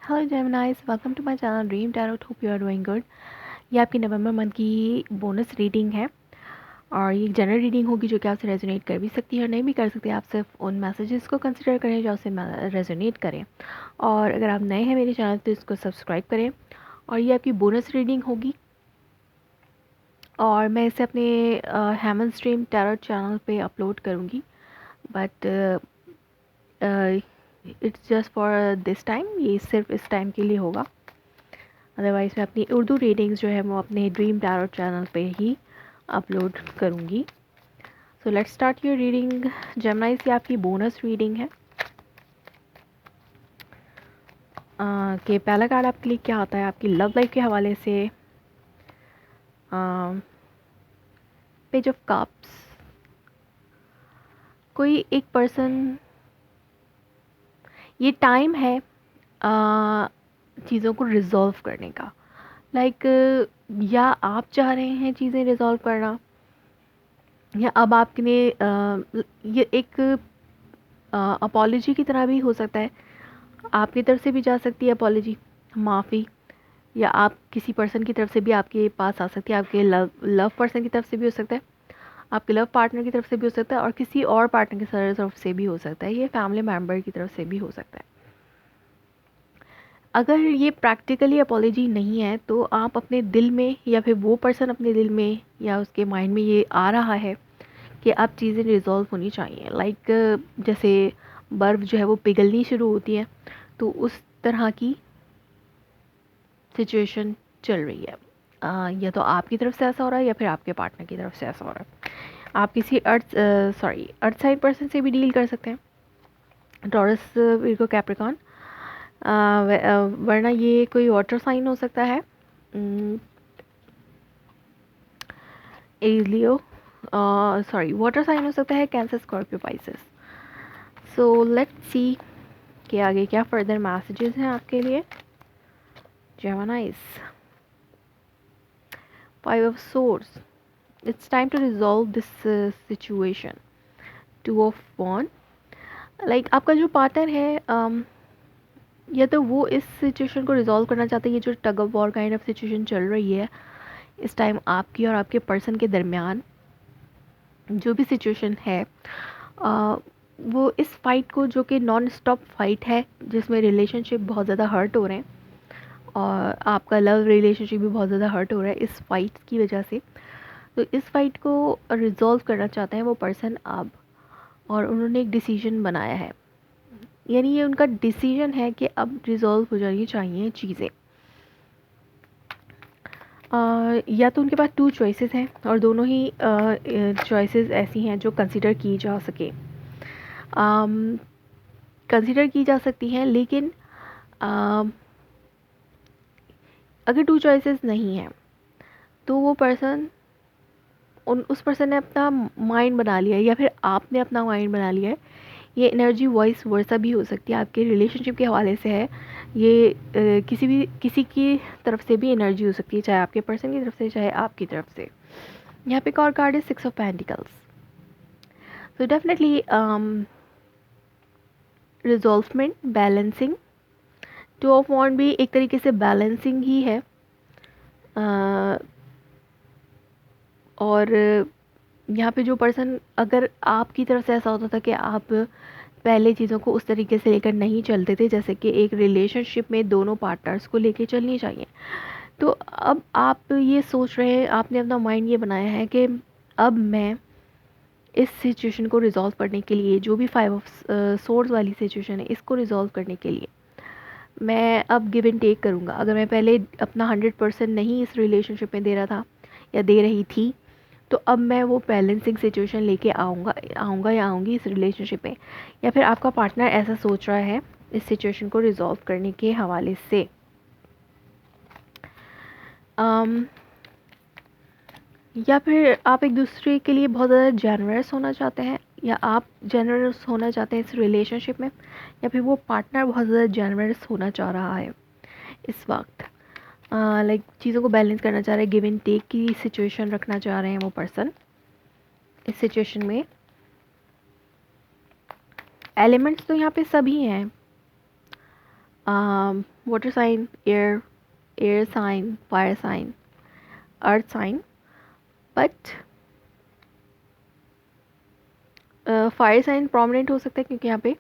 Hello Geminis, welcome to my channel dream tarot. Hope you are doing good. ये आपकी November month की bonus reading है और ये जनरल रीडिंग होगी जो कि आपसे रेजोनेट कर भी सकती है और नहीं भी कर सकती। आप सिर्फ उन मैसेजेस को कंसिडर करें जो आपसे रेजोनेट करें। और अगर आप नए हैं मेरे चैनल तो इसको सब्सक्राइब करें। और ये आपकी बोनस रीडिंग होगी और मैं इसे अपने हेमन स्ट्रीम टैरोट चैनल पे अपलोड करूँगी, but it's just for this time. ये सिर्फ इस टाइम के लिए होगा। अदरवाइज़ मैं अपनी उर्दू रीडिंग्स जो है वो अपने ड्रीम टैरोट चैनल पे ही अपलोड करूँगी। So let's start your reading Gemini. से आपकी बोनस रीडिंग है कि पहला कार्ड आपके लिए क्या आता है आपकी लव लाइफ के हवाले से। Page of cups. कोई एक पर्सन, ये टाइम है चीज़ों को रिजॉल्व करने का। लाइक या आप चाह रहे हैं चीज़ें रिजॉल्व करना, या अब आपके लिए ये एक अपॉलॉजी की तरह भी हो सकता है। आपकी तरफ से भी जा सकती है अपॉलॉजी, माफ़ी, या आप किसी पर्सन की तरफ से भी आपके पास आ सकती है। आपके लव पर्सन की तरफ से भी हो सकता है, आपके लव पार्टनर की तरफ से भी हो सकता है, और किसी और पार्टनर की तरफ से भी हो सकता है। ये फैमिली मेम्बर की तरफ से भी हो सकता है। अगर ये प्रैक्टिकली अपॉलॉजी नहीं है तो आप अपने दिल में, या फिर वो पर्सन अपने दिल में या उसके माइंड में ये आ रहा है कि अब चीज़ें रिजॉल्व होनी चाहिए। लाइक जैसे बर्फ़ जो है वो पिघलनी शुरू होती है, तो उस तरह की सिचुएशन चल रही है। या तो आपकी तरफ से ऐसा हो रहा है या फिर आपके पार्टनर की तरफ से ऐसा हो रहा है। आप किसी अर्थ साइड पर्सन से भी डील कर सकते हैं, टॉरस, विर्गो, कैप्रिकॉन, वरना ये कोई वाटर साइन हो सकता है, लियो, वाटर साइन हो सकता है, cancer, Scorpio, Pisces. So let's see कि आगे क्या फर्दर मैसेजेस हैं आपके लिए जेमिनाइज। Five of swords. It's time to resolve this situation. Two of Wands. Like आपका जो पार्टनर है, या तो वो इस सिचुएशन को रिजॉल्व करना चाहते हैं। ये जो tug of war kind of situation चल रही है इस टाइम आपकी और आपके पर्सन के दरमियान, जो भी सिचुएशन है, वो इस फाइट को, जो कि नॉन स्टॉप फाइट है जिसमें रिलेशनशिप बहुत ज़्यादा हर्ट हो रहे हैं और आपका लव रिलेशनशिप भी बहुत ज़्यादा हर्ट हो रहा है इस फाइट की वजह से, तो इस फाइट को रिजॉल्व करना चाहते हैं वो पर्सन अब, और उन्होंने एक डिसीजन बनाया है। यानी ये उनका डिसीजन है कि अब रिजॉल्व हो जानी चाहिए चीज़ें। या तो उनके पास टू चॉइसेस हैं और दोनों ही चॉइसेस ऐसी हैं जो कंसिडर की जा सके, कंसिडर की जा सकती हैं। लेकिन अगर टू चॉइसेस नहीं हैं तो वो पर्सन, उस पर्सन ने अपना माइंड बना लिया है या फिर आपने अपना माइंड बना लिया है। ये एनर्जी वॉइस वर्सा भी हो सकती है, आपके रिलेशनशिप के हवाले से है ये। किसी की तरफ से भी एनर्जी हो सकती है, चाहे आपके पर्सन की तरफ से चाहे आपकी तरफ से। यहाँ पे एक और कार्ड है, six of pentacles. So definitely resolvement, balancing. Two of wand भी एक तरीके से बैलेंसिंग ही है। और यहाँ पे जो पर्सन, अगर आपकी तरफ से ऐसा होता था कि आप पहले चीज़ों को उस तरीके से लेकर नहीं चलते थे जैसे कि एक रिलेशनशिप में दोनों पार्टनर्स को लेके चलनी चाहिए, तो अब आप ये सोच रहे हैं, आपने अपना माइंड ये बनाया है कि अब मैं इस सिचुएशन को रिजॉल्व करने के लिए, जो भी फाइव ऑफ सोर्ड्स वाली सिचुएशन है इसको रिजॉल्व करने के लिए मैं अब गिव एंड टेक करूँगा। अगर मैं पहले अपना 100% नहीं इस रिलेशनशिप में दे रहा था या दे रही थी, तो अब मैं वो बैलेंसिंग सिचुएशन लेके आऊँगा या आऊँगी इस रिलेशनशिप में। या फिर आपका पार्टनर ऐसा सोच रहा है इस सिचुएशन को रिजॉल्व करने के हवाले से। या फिर आप एक दूसरे के लिए बहुत ज़्यादा जेनरस होना चाहते हैं, या आप जेनरस होना चाहते हैं इस रिलेशनशिप में, या फिर वो पार्टनर बहुत ज़्यादा जेनरस होना चाह रहा है इस वक्त। लाइक चीज़ों को बैलेंस करना चाह रहे हैं, गिव एंड टेक की सिचुएशन रखना चाह रहे हैं वो पर्सन इस सिचुएशन में। एलिमेंट्स तो यहाँ पे सभी हैं, water sign, air sign, fire sign, earth sign. But fire sign prominent हो सकता है क्योंकि यहाँ पे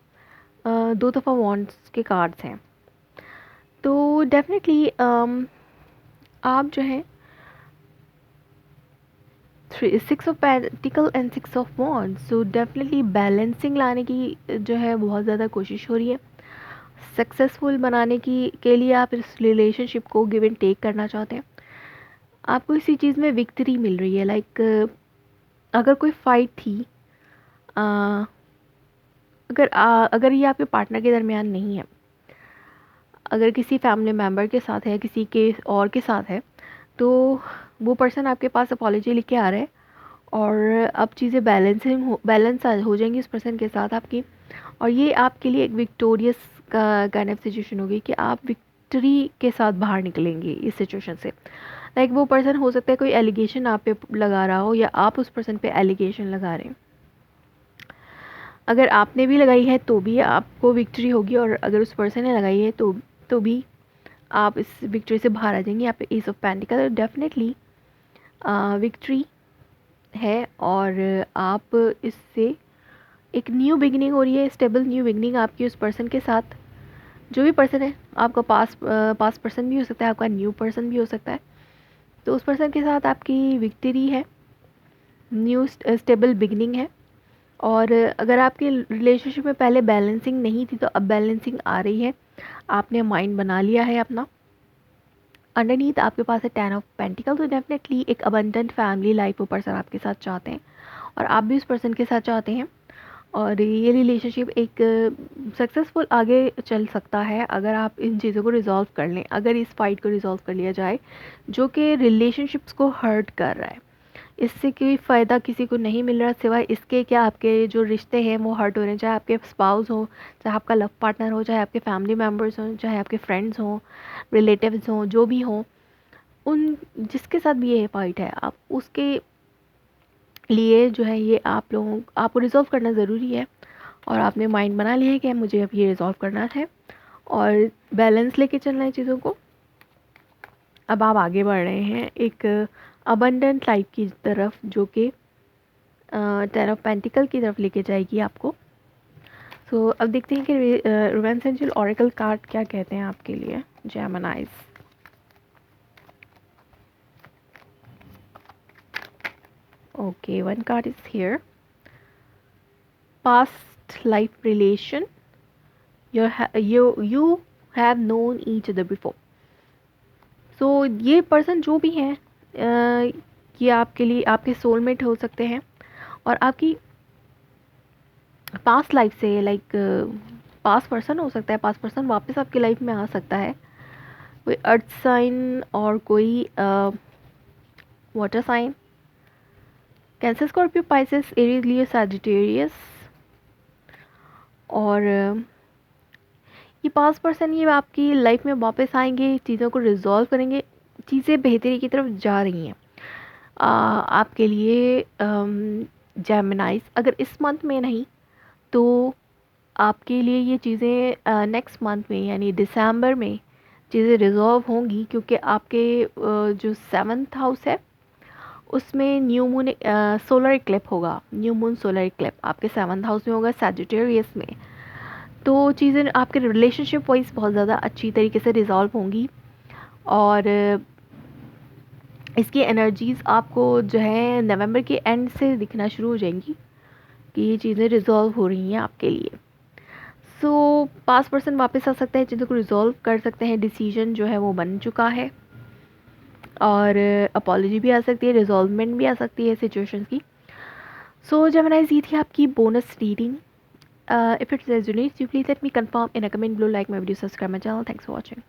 दो दफ़ा वॉन्ड्स के कार्ड्स हैं। तो डेफिनेटली आप जो है 6 of pentacle and 6 of wands, so definitely balancing लाने की जो है बहुत ज़्यादा कोशिश हो रही है। सक्सेसफुल बनाने की के लिए आप इस रिलेशनशिप को गिव एंड टेक करना चाहते हैं। आपको इसी चीज़ में विक्ट्री मिल रही है। लाइक अगर कोई फाइट थी, अगर ये आपके पार्टनर के दरमियान नहीं है, अगर किसी फैमिली मेम्बर के साथ है, किसी के और के साथ है, तो वो पर्सन आपके पास अपॉलॉजी लिख के आ रहा है और अब चीज़ें बैलेंस हो जाएंगी उस पर्सन के साथ आपकी। और ये आपके लिए एक विक्टोरियस का काइंड ऑफ सिचुएशन होगी कि आप विक्ट्री के साथ बाहर निकलेंगे इस सिचुएशन से। लाइक वो पर्सन हो सकता है कोई एलिगेशन आप पे लगा रहा हो या आप उस पर्सन पे एलिगेशन लगा रहे हैं। अगर आपने भी लगाई है तो भी आपको विक्ट्री होगी, और अगर उस पर्सन ने लगाई है तो भी आप इस विक्ट्री से बाहर आ जाएंगे। यहाँ पे S of pentacle definitely victory है, और आप इससे एक न्यू बिगिनिंग हो रही है, स्टेबल न्यू बिगिनिंग आपकी उस पर्सन के साथ। जो भी पर्सन है, आपका पास्ट पर्सन भी हो सकता है, आपका न्यू पर्सन भी हो सकता है। तो उस पर्सन के साथ आपकी विक्ट्री है, न्यू स्टेबल बिगिनिंग है। और अगर आपके रिलेशनशिप में पहले बैलेंसिंग नहीं थी तो अब बैलेंसिंग आ रही है, आपने माइंड बना लिया है अपना। अंडरनीथ आपके पास है 10 ऑफ पेंटिकल। तो डेफिनेटली एक अबंडेंट फैमिली लाइफ वो पर्सन आपके साथ चाहते हैं और आप भी उस पर्सन के साथ चाहते हैं। और ये रिलेशनशिप एक सक्सेसफुल आगे चल सकता है अगर आप इन चीज़ों को रिजॉल्व कर लें, अगर इस फाइट को रिजॉल्व कर लिया जाए जो कि रिलेशनशिप्स को हर्ट कर रहा है। इससे कोई फ़ायदा किसी को नहीं मिल रहा सिवाय इसके क्या आपके जो रिश्ते हैं वो हर्ट हो रहे हैं, चाहे आपके स्पाउस हो, चाहे आपका लव पार्टनर हो, चाहे आपके फैमिली मेम्बर्स हों, चाहे आपके फ्रेंड्स हों, रिलेटिव्स हों, जो भी हों, उन जिसके साथ भी ये फाइट है, आप उसके लिए जो है ये आप लोगों आपको रिजॉल्व करना ज़रूरी है। और आपने माइंड बना लिया है कि मुझे अब ये रिजॉल्व करना है और बैलेंस लेके चलना है चीज़ों को। अब आप आगे बढ़ रहे हैं एक अबंडेंट लाइफ की तरफ, जो कि 10 ऑफ पेंटिकल की तरफ लेके जाएगी आपको। सो अब देखते हैं कि रोमांस एंजल ऑरेकल कार्ड क्या कहते हैं आपके लिए, जेमिनाइज। Okay, one card is here, past life relation, you have known each other before। सो ये पर्सन जो भी हैं ये आपके लिए आपके सोलमेट हो सकते हैं और आपकी पास्ट लाइफ से, लाइक पास्ट पर्सन हो सकता है, पास्ट पर्सन वापस आपकी लाइफ में आ सकता है। कोई अर्थ साइन और कोई water sign, Cancer, Scorpio, Pisces, Aries, Leo, Sagittarius. और ये पास्ट पर्सन ये आपकी लाइफ में वापस आएंगे, चीज़ों को रिजॉल्व करेंगे, चीज़ें बेहतरी की तरफ जा रही हैं आपके लिए। जेमिनाइज, अगर इस मंथ में नहीं तो आपके लिए ये चीज़ें नेक्स्ट मंथ में यानी दिसंबर में चीज़ें रिजॉल्व होंगी, क्योंकि आपके जो 7th हाउस है उसमें न्यू मून सोलर इक्लिप होगा। न्यू मून सोलर इक्लिप आपके 7th हाउस में होगा, सैजिटेरियस में। तो चीज़ें आपके रिलेशनशिप वाइज बहुत ज़्यादा अच्छी तरीके से रिजॉल्व होंगी और इसकी एनर्जीज़ आपको जो है नवंबर के एंड से दिखना शुरू हो जाएंगी कि ये चीज़ें रिजॉल्व हो रही हैं आपके लिए। सो पास्ट पर्सन वापस आ सकता है, चीज़ों को रिजॉल्व कर सकते हैं, डिसीजन जो है वो बन चुका है और अपॉलॉजी भी आ सकती है, रिजॉल्वमेंट भी आ सकती है सिचुएशंस की। सो जेमिनाइज, ये थी आपकी bonus reading. If it resonates, you please let me confirm in a comment below, like my video, subscribe my channel. Thanks for watching.